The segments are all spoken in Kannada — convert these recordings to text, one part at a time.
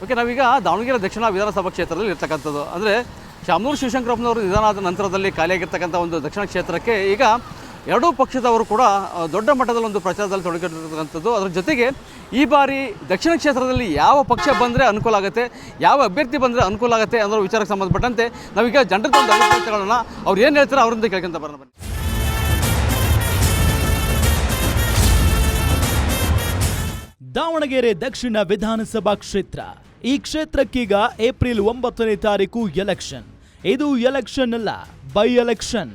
ಓಕೆ, ನಾವೀಗ ದಾವಣಗೆರೆ ದಕ್ಷಿಣ ವಿಧಾನಸಭಾ ಕ್ಷೇತ್ರದಲ್ಲಿ ಇರ್ತಕ್ಕಂಥದ್ದು ಅಂದರೆ ಶಾಮನೂರು ಶಿವಶಂಕರಪ್ಪನವರು ನಿಧನವಾದ ನಂತರದಲ್ಲಿ ಖಾಲಿಯಾಗಿರ್ತಕ್ಕಂಥ ಒಂದು ದಕ್ಷಿಣ ಕ್ಷೇತ್ರಕ್ಕೆ ಈಗ ಎರಡೂ ಪಕ್ಷದವರು ಕೂಡ ದೊಡ್ಡ ಮಟ್ಟದಲ್ಲಿ ಒಂದು ಪ್ರಚಾರದಲ್ಲಿ ತೊಡಗಿರ್ತಕ್ಕಂಥದ್ದು. ಅದರ ಜೊತೆಗೆ ಈ ಬಾರಿ ದಕ್ಷಿಣ ಕ್ಷೇತ್ರದಲ್ಲಿ ಯಾವ ಪಕ್ಷ ಬಂದರೆ ಅನುಕೂಲ ಆಗುತ್ತೆ, ಯಾವ ಅಭ್ಯರ್ಥಿ ಬಂದರೆ ಅನುಕೂಲ ಆಗುತ್ತೆ ಅನ್ನೋ ವಿಚಾರಕ್ಕೆ ಸಂಬಂಧಪಟ್ಟಂತೆ ನಾವೀಗ ಜನರದ್ದು ಒಂದು ಅಭಿಪ್ರಾಯಗಳನ್ನ ಅವ್ರು ಏನು ಹೇಳ್ತಾರೆ ಅವರಿಂದ ಕೇಳ್ಕೊಂತ ಬರೋಣ ಬನ್ನಿ. ದಾವಣಗೆರೆ ದಕ್ಷಿಣ ವಿಧಾನಸಭಾ ಕ್ಷೇತ್ರ. ಈ ಕ್ಷೇತ್ರಕ್ಕೀಗ ಏಪ್ರಿಲ್ 9ನೇ ತಾರೀಕು ಎಲೆಕ್ಷನ್. ಇದು ಎಲೆಕ್ಷನ್ ಅಲ್ಲ, ಬೈ ಎಲೆಕ್ಷನ್.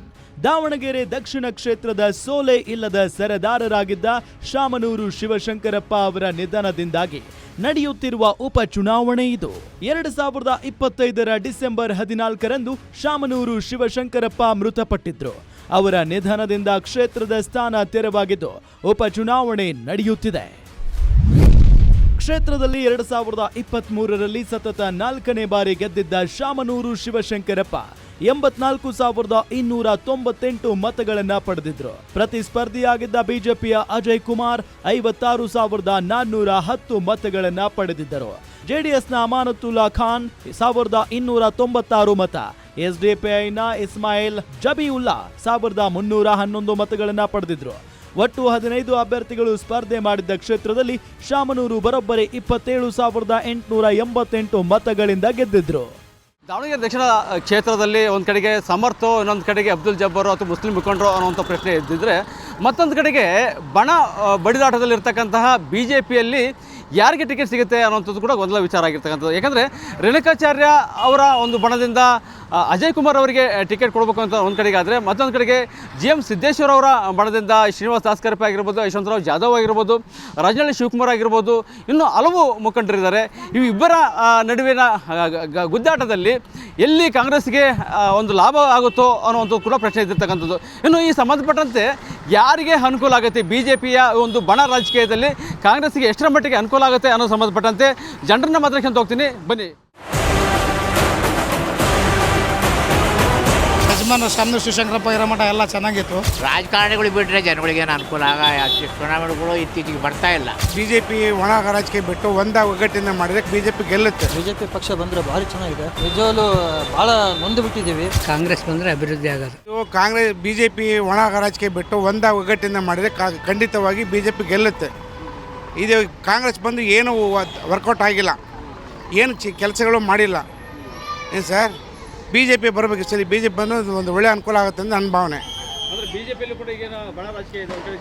ದಾವಣಗೆರೆ ದಕ್ಷಿಣ ಕ್ಷೇತ್ರದ ಸೋಲೆ ಇಲ್ಲದ ಸರದಾರರಾಗಿದ್ದ ಶಾಮನೂರು ಶಿವಶಂಕರಪ್ಪ ಅವರ ನಿಧನದಿಂದಾಗಿ ನಡೆಯುತ್ತಿರುವ ಉಪಚುನಾವಣೆ ಇದು. 2025ರ ಡಿಸೆಂಬರ್ 14ರಂದು ಶಾಮನೂರು ಶಿವಶಂಕರಪ್ಪ ಮೃತಪಟ್ಟಿದ್ರು. ಅವರ ನಿಧನದಿಂದ ಕ್ಷೇತ್ರದ ಸ್ಥಾನ ತೆರವಾಗಿದ್ದು ಉಪಚುನಾವಣೆ ನಡೆಯುತ್ತಿದೆ. ಕ್ಷೇತ್ರದಲ್ಲಿ 2023ರಲ್ಲಿ ಸತತ 4ನೇ ಬಾರಿ ಗೆದ್ದಿದ್ದ ಶಾಮನೂರು ಶಿವಶಂಕರಪ್ಪ 84,298 ಮತಗಳನ್ನ ಪಡೆದಿದ್ರು. ಪ್ರತಿಸ್ಪರ್ಧಿಯಾಗಿದ್ದ ಬಿಜೆಪಿಯ ಅಜಯ್ ಕುಮಾರ್ 56,410 ಮತಗಳನ್ನ ಪಡೆದಿದ್ದರು. ಜೆಡಿಎಸ್ನ ಅಮಾನತುಲ್ಲಾ ಖಾನ್ 1,296 ಮತ, ಎಸ್ಡಿಪಿಐನ ಇಸ್ಮಾಯಿಲ್ ಜಬೀವುಲ್ಲಾ 1,311 ಮತಗಳನ್ನ ಪಡೆದಿದ್ರು. ಒಟ್ಟು 15 ಅಭ್ಯರ್ಥಿಗಳು ಸ್ಪರ್ಧೆ ಮಾಡಿದ್ದ ಕ್ಷೇತ್ರದಲ್ಲಿ ಶಾಮನೂರು ಬರೋಬ್ಬರಿ 27,888 ಮತಗಳಿಂದ ಗೆದ್ದಿದ್ರು. ದಾವಣಗೆರೆ ದಕ್ಷಿಣ ಕ್ಷೇತ್ರದಲ್ಲಿ ಒಂದು ಕಡೆಗೆ ಸಮರ್ಥೋ, ಇನ್ನೊಂದು ಕಡೆಗೆ ಅಬ್ದುಲ್ ಜಬ್ಬಾರು ಅಥವಾ ಮುಸ್ಲಿಂ ಮುಖಂಡರು ಅನ್ನುವಂಥ ಪ್ರಶ್ನೆ ಇದ್ದಿದ್ರೆ, ಮತ್ತೊಂದು ಕಡೆಗೆ ಬಣ ಬಡಿದಾಟದಲ್ಲಿರ್ತಕ್ಕಂತಹ BJPಯಲ್ಲಿ ಯಾರಿಗೆ ಟಿಕೆಟ್ ಸಿಗುತ್ತೆ ಅನ್ನೋಂಥದ್ದು ಕೂಡ ಗೊಂದಲ ವಿಚಾರ ಆಗಿರ್ತಕ್ಕಂಥದ್ದು. ಯಾಕಂದರೆ ರೇಣುಕಾಚಾರ್ಯ ಅವರ ಒಂದು ಬಣದಿಂದ ಅಜಯ್ ಕುಮಾರ್ ಅವರಿಗೆ ಟಿಕೆಟ್ ಕೊಡಬೇಕು ಅಂತ ಒಂದು ಕಡೆಗೆ ಆದರೆ, ಮತ್ತೊಂದು ಕಡೆಗೆ GM ಸಿದ್ದೇಶ್ವರ ಅವರ ಬಣದಿಂದ ಶ್ರೀನಿವಾಸ್ ದಾಸ್ಕರಪ್ಪ ಆಗಿರ್ಬೋದು, ಯಶವಂತರಾವ್ ಜಾಧವ್ ಆಗಿರ್ಬೋದು, ರಾಜನಹಳ್ಳಿ ಶಿವಕುಮಾರ್ ಆಗಿರ್ಬೋದು, ಇನ್ನೂ ಹಲವು ಮುಖಂಡರಿದ್ದಾರೆ. ಇವಿಬ್ಬರ ನಡುವಿನ ಗುದ್ದಾಟದಲ್ಲಿ ಎಲ್ಲಿ ಕಾಂಗ್ರೆಸ್ಗೆ ಒಂದು ಲಾಭ ಆಗುತ್ತೋ ಅನ್ನುವಂಥದ್ದು ಕೂಡ ಪ್ರಶ್ನೆ ಇದ್ದಿರ್ತಕ್ಕಂಥದ್ದು. ಇನ್ನು ಈ ಸಂಬಂಧಪಟ್ಟಂತೆ ಯಾರಿಗೆ ಅನುಕೂಲ ಆಗುತ್ತೆ, BJPಯ ಒಂದು ಬಣ ರಾಜಕೀಯದಲ್ಲಿ ಕಾಂಗ್ರೆಸ್ಗೆ ಎಷ್ಟರ ಮಟ್ಟಿಗೆ ಅನುಕೂಲ ಆಗುತ್ತೆ ಅನ್ನೋ ಸಂಬಂಧಪಟ್ಟಂತೆ ಜನರನ್ನ ಮಾತಾಡ್ಕೊಂತ ಹೋಗ್ತೀನಿ, ಬನ್ನಿ. ಯಜಮಾನ ಶಾಮನೂರು ಶಿವಶಂಕರಪ್ಪ ಇರೋ ಮಠ ಎಲ್ಲ ಚೆನ್ನಾಗಿತ್ತು. ರಾಜಕಾರಣಿಗಳು ಬಿಟ್ಟರೆ ಜನಗಳಿಗೇನು ಅನುಕೂಲ ಚುನಾವಣೆಗಳು ಇತ್ತೀಚೆಗೆ ಬರ್ತಾ ಇಲ್ಲ. BJP ಒಣ ರಾಜಕೀಯ ಬಿಟ್ಟು ಒಗ್ಗಟ್ಟಿಂದ ಮಾಡಿದ್ರೆ BJP ಗೆಲ್ಲುತ್ತೆ. BJP ಪಕ್ಷ ಬಂದರೆ ಭಾರಿ ಚೆನ್ನಾಗಿದೆ. ನಿಜವಾಗ್ಲೂ ಭಾಳ ನೊಂದು ಬಿಟ್ಟಿದ್ದೀವಿ. ಕಾಂಗ್ರೆಸ್ ಬಂದರೆ ಅಭಿವೃದ್ಧಿ ಆಗೋದು. BJP ಒಣ ರಾಜಕೀಯ ಬಿಟ್ಟು ಒಗ್ಗಟ್ಟಿಂದ ಮಾಡಿದ್ರೆ ಖಂಡಿತವಾಗಿ BJP ಗೆಲ್ಲುತ್ತೆ. ಇದು ಕಾಂಗ್ರೆಸ್ ಬಂದು ಏನು ವರ್ಕೌಟ್ ಆಗಿಲ್ಲ, ಏನು ಕೆಲಸಗಳು ಮಾಡಿಲ್ಲ. ಏನು ಸರ್, BJP ಬರಬೇಕು ಸರಿ. BJP ಬಂದು ಒಂದು ಒಳ್ಳೆ ಅನುಕೂಲ ಆಗುತ್ತೆ ಅಂತ ನನ್ನ ಭಾವನೆ.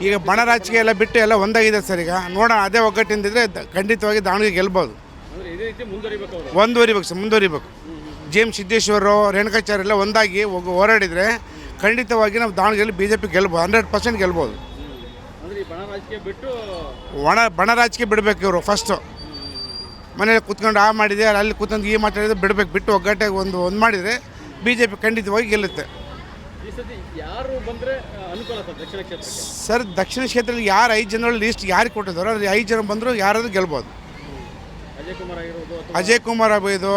ಈಗ ಬಣ ರಾಜಕೀಯ ಎಲ್ಲ ಬಿಟ್ಟು ಎಲ್ಲ ಒಂದಾಗಿದೆ ಸರ್. ಈಗ ನೋಡೋಣ, ಅದೇ ಒಗ್ಗಟ್ಟಿಂದಿದ್ರೆ ಖಂಡಿತವಾಗಿ ದಾವಣಗೆರೆ ಗೆಲ್ಬೋದು. ಮುಂದುವರಿಬೇಕು. GM ಸಿದ್ದೇಶ್ವರ, ರೇಣುಕಾಚಾರ್ಯ ಎಲ್ಲ ಒಂದಾಗಿ ಹೋರಾಡಿದರೆ ಖಂಡಿತವಾಗಿ ನಾವು ದಾವಣಗೆರೆ BJP ಗೆಲ್ಬೋದು, 100% ಗೆಲ್ಬೋದು. ಬಣ ರಾಜಕೀಯ ಬಿಡಬೇಕು ಇವರು. ಫಸ್ಟು ಮನೇಲಿ ಕೂತ್ಕೊಂಡು ಮಾಡಿದೆ, ಅಲ್ಲಿ ಕೂತ್ಕೊಂಡು ಈ ಮಾತಾಡಿದ್ರೆ ಬಿಡಬೇಕು, ಬಿಟ್ಟು ಒಗ್ಗಟ್ಟಾಗಿ ಒಂದು ಮಾಡಿದರೆ BJP ಖಂಡಿತವಾಗಿ ಗೆಲ್ಲುತ್ತೆ. ಸರ್, ದಕ್ಷಿಣ ಕ್ಷೇತ್ರದಲ್ಲಿ ಯಾರು 5 ಜನರಲ್ಲಿ ಲೀಸ್ಟ್ ಯಾರಿಗೆ ಕೊಟ್ಟಿದ್ದಾರೋ ಅದು 5 ಜನ ಬಂದರೂ ಯಾರಾದರೂ ಗೆಲ್ಬೋದು. ಅಜಯ್ ಕುಮಾರ್ ಆಗ್ಬೋದು,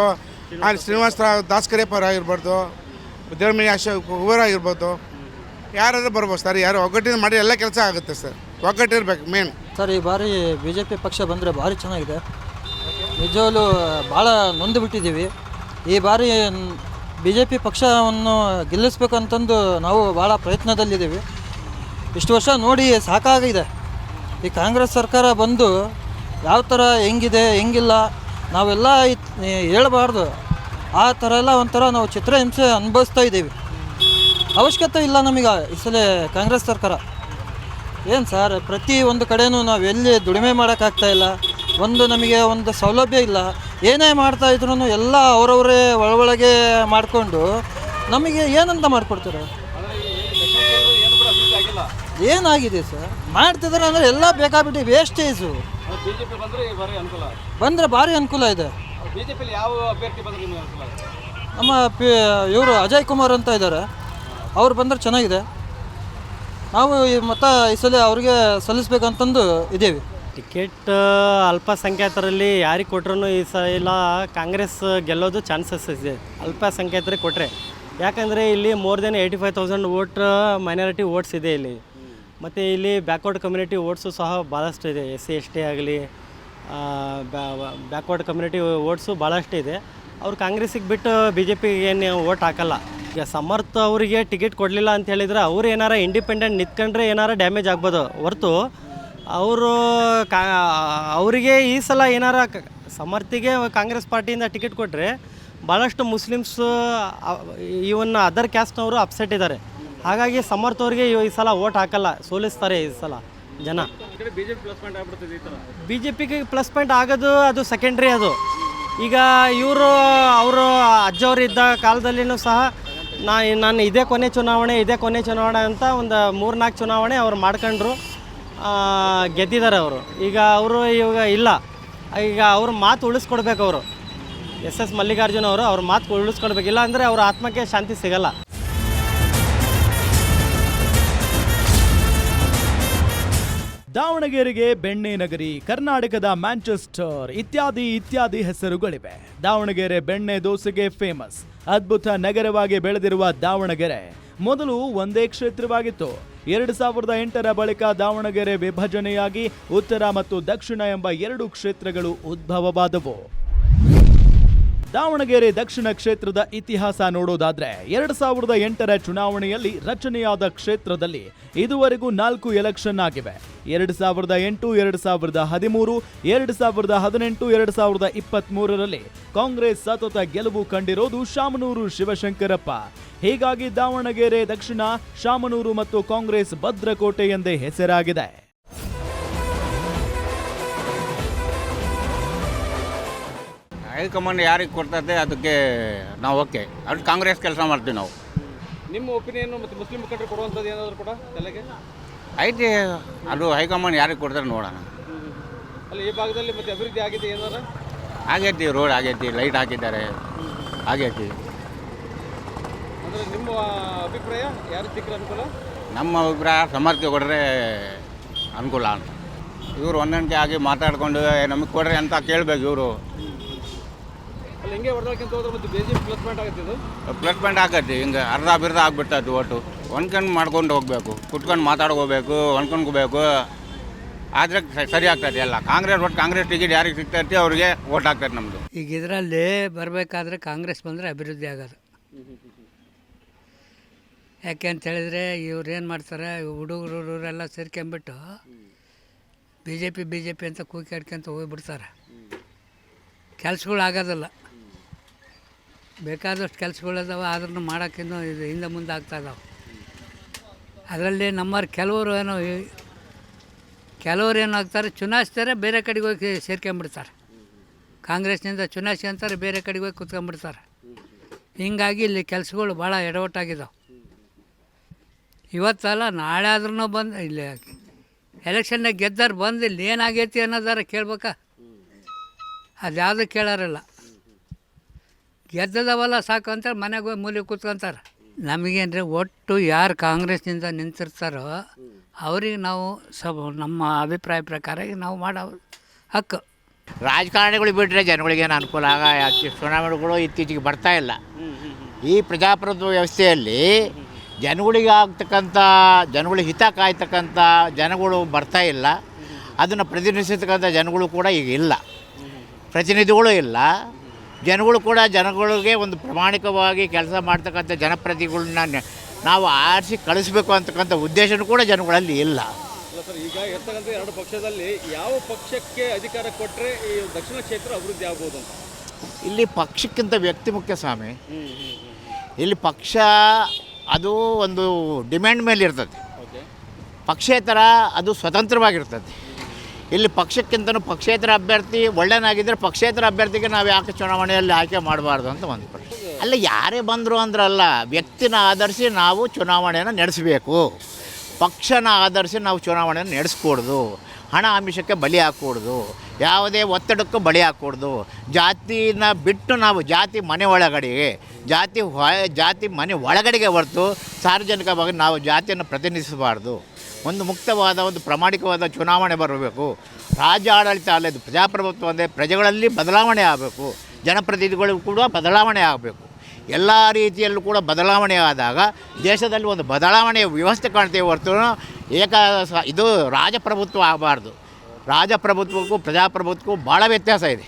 ಶ್ರೀನಿವಾಸ್ ದಾಸ್ಕರಪ್ಪ ಆಗಿರ್ಬಾರ್ದು, ದೇವಮಣಿ ಅಶೋಕ್ ಇವರಾಗಿರ್ಬೋದು, ಯಾರಾದರೂ ಬರ್ಬೋದು ಸರ್. ಯಾರು ಒಗ್ಗಟ್ಟಿನ ಮಾಡಿ ಎಲ್ಲ ಕೆಲಸ ಆಗುತ್ತೆ ಸರ್. ಒಗ್ಗಟ್ಟಿರ್ಬೇಕು main sir. ಈ ಬಾರಿ BJP ಪಕ್ಷ ಬಂದರೆ ಭಾರಿ ಚೆನ್ನಾಗಿದೆ. ನಿಜವಾಗ್ಲೂ ಭಾಳ ನೊಂದು ಬಿಟ್ಟಿದ್ದೀವಿ. ಈ ಬಾರಿ BJP ಪಕ್ಷವನ್ನು ಗೆಲ್ಲಿಸ್ಬೇಕಂತಂದು ನಾವು ಭಾಳ ಪ್ರಯತ್ನದಲ್ಲಿದ್ದೀವಿ. ಇಷ್ಟು ವರ್ಷ ನೋಡಿ ಸಾಕಾಗಿದೆ. ಈ ಕಾಂಗ್ರೆಸ್ ಸರ್ಕಾರ ಬಂದು ಯಾವ ಥರ ಹೆಂಗಿದೆ ಹೆಂಗಿಲ್ಲ ನಾವೆಲ್ಲ ಹೇಳಬಾರ್ದು. ಆ ಥರ ಎಲ್ಲ ಒಂಥರ ನಾವು ಚಿತ್ರಹಿಂಸೆ ಅನುಭವಿಸ್ತಾ ಇದ್ದೀವಿ. ಅವಶ್ಯಕತೆ ಇಲ್ಲ ನಮಗೆ ಈ ಸಲ ಕಾಂಗ್ರೆಸ್ ಸರ್ಕಾರ. ಏನು ಸರ್, ಪ್ರತಿ ಒಂದು ಕಡೆನೂ ನಾವು ಎಲ್ಲಿ ದುಡಿಮೆ ಮಾಡೋಕ್ಕಾಗ್ತಾ ಇಲ್ಲ, ನಮಗೆ ಒಂದು ಸೌಲಭ್ಯ ಇಲ್ಲ. ಏನೇ ಮಾಡ್ತಾಯಿದ್ರು ಎಲ್ಲ ಅವರವರೇ ಒಳಗೆ ಮಾಡಿಕೊಂಡು ನಮಗೆ ಏನಂತ ಮಾಡಿಕೊಡ್ತಾರೆ. ಏನಾಗಿದೆ ಸರ್, ಮಾಡ್ತಿದ್ದಾರೆ ಅಂದರೆ ಎಲ್ಲ ಬೇಕಾಗ್ಬಿಟ್ಟು ವೇಸ್ಟೇಜು. ಬಂದರೆ ಭಾರಿ ಅನುಕೂಲ ಇದೆ. ನಮ್ಮ ಇವರು ಅಜಯ್ ಕುಮಾರ್ ಅಂತ ಇದ್ದಾರೆ, ಅವ್ರು ಬಂದರೆ ಚೆನ್ನಾಗಿದೆ. ನಾವು ಈ ಸಲ ಅವ್ರಿಗೆ ಸಲ್ಲಿಸ್ಬೇಕಂತಂದು ಇದ್ದೀವಿ. ಟಿಕೆಟ್ ಅಲ್ಪಸಂಖ್ಯಾತರಲ್ಲಿ ಯಾರಿಗೆ ಕೊಟ್ಟರು ಈ ಸಲ ಕಾಂಗ್ರೆಸ್ ಗೆಲ್ಲೋದು ಚಾನ್ಸಸ್ ಇದೆ, ಅಲ್ಪಸಂಖ್ಯಾತರಿಗೆ ಕೊಟ್ಟರೆ. ಯಾಕಂದರೆ ಇಲ್ಲಿ more than 85,000 vote minority votes ಇದೆ ಇಲ್ಲಿ. ಮತ್ತು ಇಲ್ಲಿ ಬ್ಯಾಕ್ವರ್ಡ್ ಕಮ್ಯುನಿಟಿ ವೋಟ್ಸು ಸಹ ಭಾಳಷ್ಟು ಇದೆ. SC ST ಆಗಲಿ, ಬ್ಯಾಕ್ವರ್ಡ್ ಕಮ್ಯುನಿಟಿ ಓಟ್ಸು ಭಾಳಷ್ಟು ಇದೆ. ಅವ್ರು ಕಾಂಗ್ರೆಸ್ಸಿಗೆ ಬಿಟ್ಟು ಬಿ ಜೆ ಪಿಗೆ ಏನು ಓಟ್ ಹಾಕಲ್ಲ. ಈಗ ಸಮರ್ಥ ಅವರಿಗೆ ಟಿಕೆಟ್ ಕೊಡಲಿಲ್ಲ ಅಂತ ಹೇಳಿದರೆ ಅವ್ರು ಏನಾರ ಇಂಡಿಪೆಂಡೆಂಟ್ ನಿಂತ್ಕೊಂಡ್ರೆ ಏನಾರ ಡ್ಯಾಮೇಜ್ ಆಗ್ಬೋದು ಹೊರತು ಅವರು ಅವರಿಗೆ ಈ ಸಲ ಏನಾರ ಸಮರ್ಥಿಗೆ ಕಾಂಗ್ರೆಸ್ ಪಾರ್ಟಿಯಿಂದ ಟಿಕೆಟ್ ಕೊಟ್ಟರೆ ಭಾಳಷ್ಟು ಮುಸ್ಲಿಮ್ಸ್ ಇವನ್ ಅದರ್ ಕ್ಯಾಸ್ಟ್ನವರು ಅಪ್ಸೆಟ್ ಇದ್ದಾರೆ. ಹಾಗಾಗಿ ಸಮರ್ಥ ಅವ್ರಿಗೆ ಈ ಸಲ ಓಟ್ ಹಾಕಲ್ಲ, ಸೋಲಿಸ್ತಾರೆ ಈ ಸಲ ಜನ. ಬಿ ಜೆ ಪಿಗೆ ಪ್ಲಸ್ ಪಾಯಿಂಟ್ ಆಗೋದು ಅದು ಸೆಕೆಂಡ್ರಿ. ಅದು ಈಗ ಇವರು ಅವರು ಅಜ್ಜವ್ರು ಇದ್ದ ಕಾಲದಲ್ಲಿನೂ ಸಹ ನಾನು ಇದೇ ಕೊನೆ ಚುನಾವಣೆ ಅಂತ ಒಂದು 3-4 ಚುನಾವಣೆ ಅವ್ರು ಮಾಡ್ಕೊಂಡ್ರು, ಗೆದ್ದಿದ್ದಾರೆ ಅವರು. ಈಗ ಅವರು ಇವಾಗ ಇಲ್ಲ, ಈಗ ಅವ್ರ ಮಾತು ಉಳಿಸ್ಕೊಡ್ಬೇಕು. ಅವರು ಎಸ್ ಮಲ್ಲಿಕಾರ್ಜುನ ಅವರು ಅವ್ರ ಮಾತು ಉಳಿಸ್ಕೊಡ್ಬೇಕು, ಇಲ್ಲ ಅಂದರೆ ಅವ್ರ ಆತ್ಮಕ್ಕೆ ಶಾಂತಿ ಸಿಗಲ್ಲ. ದಾವಣಗೆರೆಗೆ ಬೆಣ್ಣೆ ನಗರಿ, ಕರ್ನಾಟಕದ ಮ್ಯಾಂಚೆಸ್ಟರ್ ಇತ್ಯಾದಿ ಹೆಸರುಗಳಿವೆ. ದಾವಣಗೆರೆ ಬೆಣ್ಣೆ ದೋಸೆಗೆ ಫೇಮಸ್. ಅದ್ಭುತ ನಗರವಾಗಿ ಬೆಳೆದಿರುವ ದಾವಣಗೆರೆ ಮೊದಲು ಒಂದೇ ಕ್ಷೇತ್ರವಾಗಿತ್ತು. 2008ರ ಬಳಿಕ ದಾವಣಗೆರೆ ವಿಭಜನೆಯಾಗಿ ಉತ್ತರ ಮತ್ತು ದಕ್ಷಿಣ ಎಂಬ 2 ಕ್ಷೇತ್ರಗಳು ಉದ್ಭವವಾದವು. ದಾವಣಗೆರೆ ದಕ್ಷಿಣ ಕ್ಷೇತ್ರದ ಇತಿಹಾಸ ನೋಡೋದಾದ್ರೆ 2008ರ ಚುನಾವಣೆಯಲ್ಲಿ ರಚನೆಯಾದ ಕ್ಷೇತ್ರದಲ್ಲಿ ಇದುವರೆಗೂ 4 ಎಲೆಕ್ಷನ್ ಆಗಿವೆ. 2008, 2013, 2018, 2023ರಲ್ಲಿ ಕಾಂಗ್ರೆಸ್ ಸತತ ಗೆಲುವು ಕಂಡಿರೋದು ಶಾಮನೂರು ಶಿವಶಂಕರಪ್ಪ. ಹೀಗಾಗಿ ದಾವಣಗೆರೆ ದಕ್ಷಿಣ, ಶಾಮನೂರು ಮತ್ತು ಕಾಂಗ್ರೆಸ್ ಭದ್ರಕೋಟೆ ಎಂದೇ ಹೆಸರಾಗಿದೆ. ಹೈಕಮಾಂಡ್ ಯಾರಿಗೆ ಕೊಡ್ತದೆ ಅದಕ್ಕೆ ನಾವು ಓಕೆ, ಅದು ಕಾಂಗ್ರೆಸ್ ಕೆಲಸ ಮಾಡ್ತೀವಿ ನಾವು. ನಿಮ್ಮ ಒಪಿನಿಯನ್ನು ಮತ್ತು ಮುಸ್ಲಿಂ ಮುಖಂಡರು ಕೊಡುವಂಥದ್ದು ಏನಾದರೂ ಕೂಡ ತಲೆಗೆ ಐತಿ, ಅದು ಹೈಕಮಾಂಡ್ ಯಾರಿಗೆ ಕೊಡ್ತಾರೆ ನೋಡೋಣ. ಅಲ್ಲಿ ಈ ಭಾಗದಲ್ಲಿ ಮತ್ತೆ ಅಭಿವೃದ್ಧಿ ಆಗಿದೆ ಏನಾರ? ಆಗೈತಿ, ರೋಡ್ ಆಗೈತಿ, ಲೈಟ್ ಹಾಕಿದ್ದಾರೆ, ಆಗೈತಿ. ಅಂದರೆ ನಿಮ್ಮ ಅಭಿಪ್ರಾಯ ಯಾರು ಸಿಕ್ಕರೆ ಅನುಕೂಲ? ನಮ್ಮ ಅಭಿಪ್ರಾಯ ಸಮರ್ಥ್ಯ ಕೊಟ್ಟರೆ ಅನುಕೂಲ ಅಂತ. ಇವರು ಹೊಂದಾಣಿಕೆ ಆಗಿ ಮಾತಾಡ್ಕೊಂಡು ನಮಗೆ ಕೊಡ್ರಿ ಅಂತ ಕೇಳಬೇಕು ಇವರು. ಅಲ್ಲಿ ಹಿಂಗೆ ಹೊಡೆದಕ್ಕಿಂತ ಹೋದ್ರೆ ಮತ್ತೆ B J P plus point ಆಗುತ್ತೆ. ಇದು ಪ್ಲಸ್ ಪಾಯಿಂಟ್ ಆಗತ್ತೆ. ಹಿಂಗೆ ಅರ್ಧ ಬಿರ್ಧ ಆಗ್ಬಿಡ್ತದೆ ಒಟ್ಟು. ಹೊಂದ್ಕೊಂಡು ಮಾಡ್ಕೊಂಡು ಹೋಗಬೇಕು, ಕುತ್ಕೊಂಡು ಮಾತಾಡ್ಕೋಬೇಕು, ಹೊಂದ್ಕೊಂಡ್ಕೋಬೇಕು. ಆದರೆ ಸರಿ ಆಗ್ತದೆ ಎಲ್ಲ. ಕಾಂಗ್ರೆಸ್ ಟಿಕೆಟ್ ಯಾರಿಗೆ ಸಿಗ್ತೈತಿ ಅವ್ರಿಗೆ ಓಟ್ ಆಗ್ತದೆ ನಮ್ಮದು. ಈಗ ಇದರಲ್ಲಿ ಬರಬೇಕಾದ್ರೆ ಕಾಂಗ್ರೆಸ್ ಬಂದರೆ ಅಭಿವೃದ್ಧಿ ಆಗೋದು. ಯಾಕೆ ಅಂತ ಹೇಳಿದರೆ ಇವ್ರು ಏನು ಮಾಡ್ತಾರೆ, ಹುಡುಗರೆಲ್ಲ ಸೇರ್ಕೊಂಬಿಟ್ಟು ಬಿ ಜೆ ಪಿ ಅಂತ ಕೂಗಾಡ್ಕೊಂತ ಹೋಗಿಬಿಡ್ತಾರೆ. ಕೆಲಸಗಳು ಆಗೋದಿಲ್ಲ. ಬೇಕಾದಷ್ಟು ಕೆಲಸಗಳಿದಾವೆ, ಆದ್ರೂ ಮಾಡೋಕ್ಕಿನ್ನೂ ಇದು ಹಿಂದೆ ಮುಂದೆ ಆಗ್ತಾಯಿದ್ದಾವೆ. ಅದರಲ್ಲಿ ನಮ್ಮವ್ರು ಕೆಲವರು ಏನಾಗ್ತಾರೆ, ಚುನಾಯಿಸ್ತಾರೆ, ಬೇರೆ ಕಡೆಗೆ ಹೋಗಿ ಸೇರ್ಕೊಂಬಿಡ್ತಾರೆ. ಕಾಂಗ್ರೆಸ್ನಿಂದ ಚುನಾಯಿಸ್ಕೊಂತಾರೆ, ಬೇರೆ ಕಡೆಗೆ ಹೋಗಿ ಕೂತ್ಕೊಂಡ್ಬಿಡ್ತಾರೆ. ಹೀಗಾಗಿ ಇಲ್ಲಿ ಕೆಲಸಗಳು ಭಾಳ ಎಡವಟ್ಟಾಗಿದ್ದಾವೆ. ಇವತ್ತಲ್ಲ ನಾಳೆ ಆದ್ರೂ ಬಂದು ಇಲ್ಲಿ ಎಲೆಕ್ಷನ್ನಾಗ ಗೆದ್ದಾರು ಬಂದು ಇಲ್ಲಿ ಏನಾಗೈತಿ ಅನ್ನೋದಾರ ಕೇಳ್ಬೇಕಾ? ಅದು ಯಾವುದೂ ಕೇಳೋರಿಲ್ಲ. ಗೆದ್ದದವಲ್ಲ ಸಾಕು ಅಂತೇಳಿ ಮನೆಗೆ ಹೋಗಿ ಮೂಲೆ ಕೂತ್ಕೊಂತಾರೆ. ನಮಗೇನ್ರಿ ಒಟ್ಟು ಯಾರು ಕಾಂಗ್ರೆಸ್ನಿಂದ ನಿಂತಿರ್ತಾರೋ ಅವ್ರಿಗೆ ನಾವು ನಮ್ಮ ಅಭಿಪ್ರಾಯ ಪ್ರಕಾರ ನಾವು ಮಾಡೋ ಹಕ್ಕು. ರಾಜಕಾರಣಿಗಳು ಬಿಟ್ಟರೆ ಜನಗಳಿಗೇನು ಅನುಕೂಲ ಚುನಾವಣೆಗಳು ಇತ್ತೀಚೆಗೆ ಬರ್ತಾ ಇಲ್ಲ. ಈ ಪ್ರಜಾಪ್ರಭುತ್ವ ವ್ಯವಸ್ಥೆಯಲ್ಲಿ ಜನಗಳಿಗೆ ಆಗ್ತಕ್ಕಂಥ, ಜನಗಳಿಗೆ ಹಿತ ಕಾಯ್ತಕ್ಕಂಥ ಜನಗಳು ಬರ್ತಾ ಇಲ್ಲ. ಅದನ್ನು ಪ್ರತಿನಿಧಿಸತಕ್ಕಂಥ ಜನಗಳು ಕೂಡ ಈಗ ಇಲ್ಲ, ಪ್ರತಿನಿಧಿಗಳು ಇಲ್ಲ. ಜನಗಳು ಕೂಡ ಜನಗಳಿಗೆ ಒಂದು ಪ್ರಾಮಾಣಿಕವಾಗಿ ಕೆಲಸ ಮಾಡ್ತಕ್ಕಂಥ ಜನಪ್ರತಿನಿಧಿಗಳನ್ನ ನಾವು ಆರಿಸಿ ಕಳಿಸ್ಬೇಕು ಅಂತಕ್ಕಂಥ ಉದ್ದೇಶನೂ ಕೂಡ ಜನಗಳಲ್ಲಿ ಇಲ್ಲ. ಸರ್, ಈಗ ಇರ್ತಕ್ಕಂಥ 2 ಪಕ್ಷದಲ್ಲಿ ಯಾವ ಪಕ್ಷಕ್ಕೆ ಅಧಿಕಾರ ಕೊಟ್ಟರೆ ಈ ದಕ್ಷಿಣ ಕ್ಷೇತ್ರ ಅಭಿವೃದ್ಧಿ ಆಗ್ಬೋದು ಅಂತ? ಇಲ್ಲಿ ಪಕ್ಷಕ್ಕಿಂತ ವ್ಯಕ್ತಿ ಮುಖ್ಯ ಸ್ವಾಮಿ. ಇಲ್ಲಿ ಪಕ್ಷ ಅದು ಒಂದು ಡಿಮ್ಯಾಂಡ್ ಮೇಲೆ ಇರ್ತದೆ. ಪಕ್ಷೇತರ ಅದು ಸ್ವತಂತ್ರವಾಗಿರ್ತದೆ. ಇಲ್ಲಿ ಪಕ್ಷಕ್ಕಿಂತಲೂ ಪಕ್ಷೇತರ ಅಭ್ಯರ್ಥಿ ಒಳ್ಳೆಯನಾಗಿದ್ದರೆ ಪಕ್ಷೇತರ ಅಭ್ಯರ್ಥಿಗೆ ನಾವು ಯಾಕೆ ಚುನಾವಣೆಯಲ್ಲಿ ಆಯ್ಕೆ ಮಾಡಬಾರ್ದು ಅಂತ ಒಂದು ಪ್ರಶ್ನೆ. ಅಲ್ಲ, ಯಾರೇ ಬಂದರು ಅಂದ್ರಲ್ಲ, ವ್ಯಕ್ತಿನ ಆಧರಿಸಿ ನಾವು ಚುನಾವಣೆಯನ್ನು ನಡೆಸಬೇಕು. ಪಕ್ಷನ ಆಧರಿಸಿ ನಾವು ಚುನಾವಣೆಯನ್ನು ನಡೆಸ್ಕೊಡ್ದು. ಹಣ ಆಮಿಷಕ್ಕೆ ಬಲಿ ಹಾಕ್ಕೊಡ್ದು, ಯಾವುದೇ ಒತ್ತಡಕ್ಕೂ ಬಲಿ ಹಾಕ್ಕೊಡ್ದು. ಜಾತಿನ ಬಿಟ್ಟು ನಾವು ಜಾತಿ ಮನೆ ಒಳಗಡೆಗೆ, ಜಾತಿ ಮನೆ ಒಳಗಡೆಗೆ ಹೊರತು ಸಾರ್ವಜನಿಕವಾಗಿ ನಾವು ಜಾತಿಯನ್ನು ಪ್ರತಿನಿಧಿಸಬಾರ್ದು. ಒಂದು ಮುಕ್ತವಾದ, ಒಂದು ಪ್ರಾಮಾಣಿಕವಾದ ಚುನಾವಣೆ ಬರಬೇಕು. ರಾಜ್ಯ ಆಡಳಿತ ಅಲ್ಲ, ಇದು ಪ್ರಜಾಪ್ರಭುತ್ವ ಅಂದರೆ ಪ್ರಜೆಗಳಲ್ಲಿ ಬದಲಾವಣೆ ಆಗಬೇಕು. ಜನಪ್ರತಿನಿಧಿಗಳು ಕೂಡ ಬದಲಾವಣೆ ಆಗಬೇಕು. ಎಲ್ಲ ರೀತಿಯಲ್ಲೂ ಕೂಡ ಬದಲಾವಣೆ ಆದಾಗ ದೇಶದಲ್ಲಿ ಒಂದು ಬದಲಾವಣೆಯ ವ್ಯವಸ್ಥೆ ಕಾಣ್ತೇವೆ ಹೊರತು ಇದು ರಾಜಪ್ರಭುತ್ವ ಆಗಬಾರ್ದು. ರಾಜಪ್ರಭುತ್ವಕ್ಕೂ ಪ್ರಜಾಪ್ರಭುತ್ವಕ್ಕೂ ಭಾಳ ವ್ಯತ್ಯಾಸ ಇದೆ.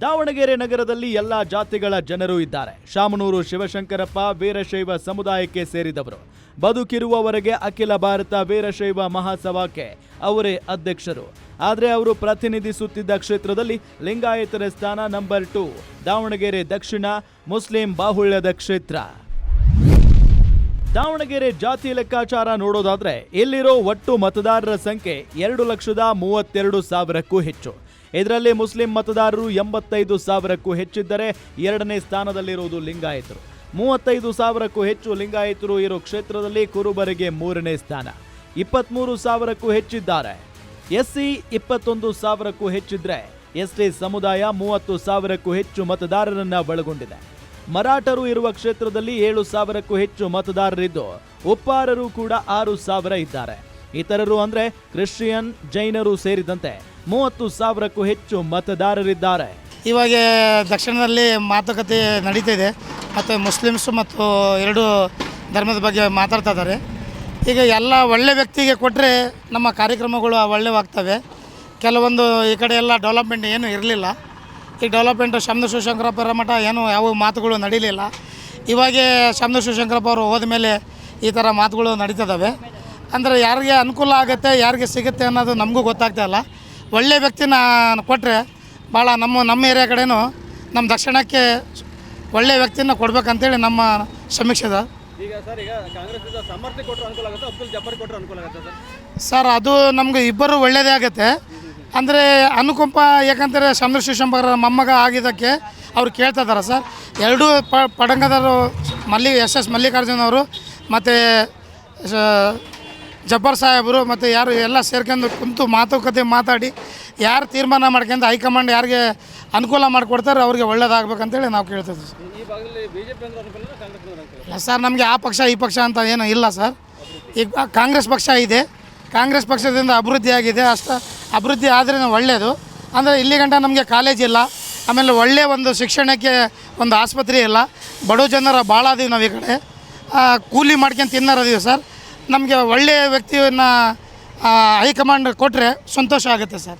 ದಾವಣಗೆರೆ ನಗರದಲ್ಲಿ ಎಲ್ಲ ಜಾತಿಗಳ ಜನರು ಇದ್ದಾರೆ. ಶಾಮನೂರು ಶಿವಶಂಕರಪ್ಪ ವೀರಶೈವ ಸಮುದಾಯಕ್ಕೆ ಸೇರಿದವರು. ಬದುಕಿರುವವರೆಗೆ ಅಖಿಲ ಭಾರತ ವೀರಶೈವ ಮಹಾಸಭಾಕ್ಕೆ ಅವರೇ ಅಧ್ಯಕ್ಷರು. ಆದರೆ ಅವರು ಪ್ರತಿನಿಧಿಸುತ್ತಿದ್ದ ಕ್ಷೇತ್ರದಲ್ಲಿ ಲಿಂಗಾಯತರ ಸ್ಥಾನ ನಂಬರ್ 2, ದಾವಣಗೆರೆ ದಕ್ಷಿಣ ಮುಸ್ಲಿಂ ಬಾಹುಳ್ಯದ ಕ್ಷೇತ್ರ. ದಾವಣಗೆರೆ ಜಾತಿ ಲೆಕ್ಕಾಚಾರ ನೋಡೋದಾದ್ರೆ ಇಲ್ಲಿರೋ ಒಟ್ಟು ಮತದಾರರ ಸಂಖ್ಯೆ 2,32,000ಕ್ಕೂ ಹೆಚ್ಚು. ಇದರಲ್ಲಿ ಮುಸ್ಲಿಂ ಮತದಾರರು 85,000ಕ್ಕೂ ಹೆಚ್ಚಿದ್ದರೆ ಎರಡನೇ ಸ್ಥಾನದಲ್ಲಿರುವುದು ಲಿಂಗಾಯತರು. 35,000ಕ್ಕೂ ಹೆಚ್ಚು ಲಿಂಗಾಯತರು ಇರೋ ಕ್ಷೇತ್ರದಲ್ಲಿ ಕುರುಬರಿಗೆ 3ನೇ ಸ್ಥಾನ. 23,000ಕ್ಕೂ ಹೆಚ್ಚಿದ್ದಾರೆ. ಎಸ್ಸಿ 21,000ಕ್ಕೂ ಹೆಚ್ಚಿದ್ರೆ ಎಸ್ಟಿ ಸಮುದಾಯ 30,000ಕ್ಕೂ ಹೆಚ್ಚು ಮತದಾರರನ್ನ ಒಳಗೊಂಡಿದೆ. ಮರಾಠರು ಇರುವ ಕ್ಷೇತ್ರದಲ್ಲಿ 7,000ಕ್ಕೂ ಹೆಚ್ಚು ಮತದಾರರಿದ್ದು ಉಪ್ಪಾರರು ಕೂಡ 6,000 ಇದ್ದಾರೆ. ಇತರರು ಅಂದ್ರೆ ಕ್ರಿಶ್ಚಿಯನ್, ಜೈನರು ಸೇರಿದಂತೆ 30,000ಕ್ಕೂ ಹೆಚ್ಚು ಮತದಾರರಿದ್ದಾರೆ. ಇವಾಗ ದಕ್ಷಿಣದಲ್ಲಿ ಮಾತುಕತೆ ನಡೀತಿದೆ ಮತ್ತು ಮುಸ್ಲಿಮ್ಸು ಮತ್ತು ಎರಡು ಧರ್ಮದ ಬಗ್ಗೆ ಮಾತಾಡ್ತಾ ಇದ್ದಾರೆ. ಈಗ ಎಲ್ಲ ಒಳ್ಳೆ ವ್ಯಕ್ತಿಗೆ ಕೊಟ್ಟರೆ ನಮ್ಮ ಕಾರ್ಯಕ್ರಮಗಳು ಒಳ್ಳೆವಾಗ್ತವೆ. ಕೆಲವೊಂದು ಈ ಕಡೆ ಎಲ್ಲ ಡೆವಲಪ್ಮೆಂಟ್ ಏನೂ ಇರಲಿಲ್ಲ. ಈ ಡೆವಲಪ್ಮೆಂಟು ಶಾಮನೂರು ಶಿವಶಂಕರಪ್ಪರ ಮಠ ಏನೂ ಯಾವ ಮಾತುಗಳು ನಡೀಲಿಲ್ಲ. ಇವಾಗ ಶಾಮನೂರು ಶಿವಶಂಕರಪ್ಪ ಅವರು ಹೋದ ಮೇಲೆ ಈ ಥರ ಮಾತುಗಳು ನಡೀತದವೆ. ಅಂದರೆ ಯಾರಿಗೆ ಅನುಕೂಲ ಆಗುತ್ತೆ, ಯಾರಿಗೆ ಸಿಗುತ್ತೆ ಅನ್ನೋದು ನಮಗೂ ಗೊತ್ತಾಗ್ತಾ ಇಲ್ಲ. ಒಳ್ಳೆ ವ್ಯಕ್ತಿನ ಕೊಟ್ಟರೆ ಭಾಳ ನಮ್ಮ ಏರಿಯಾ ಕಡೆನೂ ನಮ್ಮ ದಕ್ಷಿಣಕ್ಕೆ ಒಳ್ಳೆ ವ್ಯಕ್ತಿನ ಕೊಡ್ಬೇಕಂತೇಳಿ ನಮ್ಮ ಸಮೀಕ್ಷೆ. ಈಗ ಸರ್, ಈಗ ಕಾಂಗ್ರೆಸ್ ಸಮರ್ಥನೆ ಕೊಟ್ಟರೆ ಅನುಕೂಲ ಆಗುತ್ತೆ, ಅಬ್ದುಲ್ ಜಬ್ಬರ್ ಕೊಟ್ಟರೆ ಅನುಕೂಲ ಆಗುತ್ತೆ ಸರ್? ಅದು ನಮಗೆ ಇಬ್ಬರು ಒಳ್ಳೆಯದೇ ಆಗುತ್ತೆ. ಅಂದರೆ ಅನುಕಂಪ, ಯಾಕಂದರೆ ಶಾಮನೂರು ಶಿವಶಂಕರ ಮೊಮ್ಮಗ ಆಗಿದ್ದಕ್ಕೆ ಅವ್ರು ಕೇಳ್ತಾ ಇದ್ದಾರೆ ಸರ್. ಎರಡೂ ಪಡಂಗದವರು ಎಸ್ ಮಲ್ಲಿಕಾರ್ಜುನ್ ಅವರು ಮತ್ತು ಜಬ್ಬರ್ ಸಾಹೇಬರು ಮತ್ತು ಯಾರು ಎಲ್ಲ ಸೇರ್ಕೊಂಡು ಕುಂತು ಮಾತುಕತೆ ಮಾತಾಡಿ ಯಾರು ತೀರ್ಮಾನ ಮಾಡ್ಕೊಂಡು ಹೈಕಮಾಂಡ್ ಯಾರಿಗೆ ಅನುಕೂಲ ಮಾಡಿಕೊಡ್ತಾರೆ ಅವ್ರಿಗೆ ಒಳ್ಳೇದಾಗಬೇಕಂತೇಳಿ ನಾವು ಕೇಳ್ತೀವಿ ಸರ್. ಇಲ್ಲ ಸರ್, ನಮಗೆ ಆ ಪಕ್ಷ ಈ ಪಕ್ಷ ಅಂತ ಏನು ಇಲ್ಲ ಸರ್. ಈಗ ಕಾಂಗ್ರೆಸ್ ಪಕ್ಷ ಇದೆ. ಕಾಂಗ್ರೆಸ್ ಪಕ್ಷದಿಂದ ಅಭಿವೃದ್ಧಿ ಆಗಿದೆ. ಅಷ್ಟು ಅಭಿವೃದ್ಧಿ ಆದರೆ ಒಳ್ಳೆಯದು. ಅಂದರೆ ಇಲ್ಲಿ ಗಂಟ ನಮಗೆ ಕಾಲೇಜ್ ಇಲ್ಲ, ಆಮೇಲೆ ಒಳ್ಳೆಯ ಒಂದು ಶಿಕ್ಷಣಕ್ಕೆ ಒಂದು ಆಸ್ಪತ್ರೆ ಇಲ್ಲ. ಬಡ ಜನರ ಭಾಳ ಅದೀವಿ ನಾವು ಈ ಕಡೆ. ಕೂಲಿ ಮಾಡ್ಕೊಂಡು ತಿನ್ನೋರದೀವಿ ಸರ್. ನಮಗೆ ಒಳ್ಳೆಯ ವ್ಯಕ್ತಿಯನ್ನು ಹೈಕಮಾಂಡ್ ಕೊಟ್ಟರೆ ಸಂತೋಷ ಆಗುತ್ತೆ ಸರ್.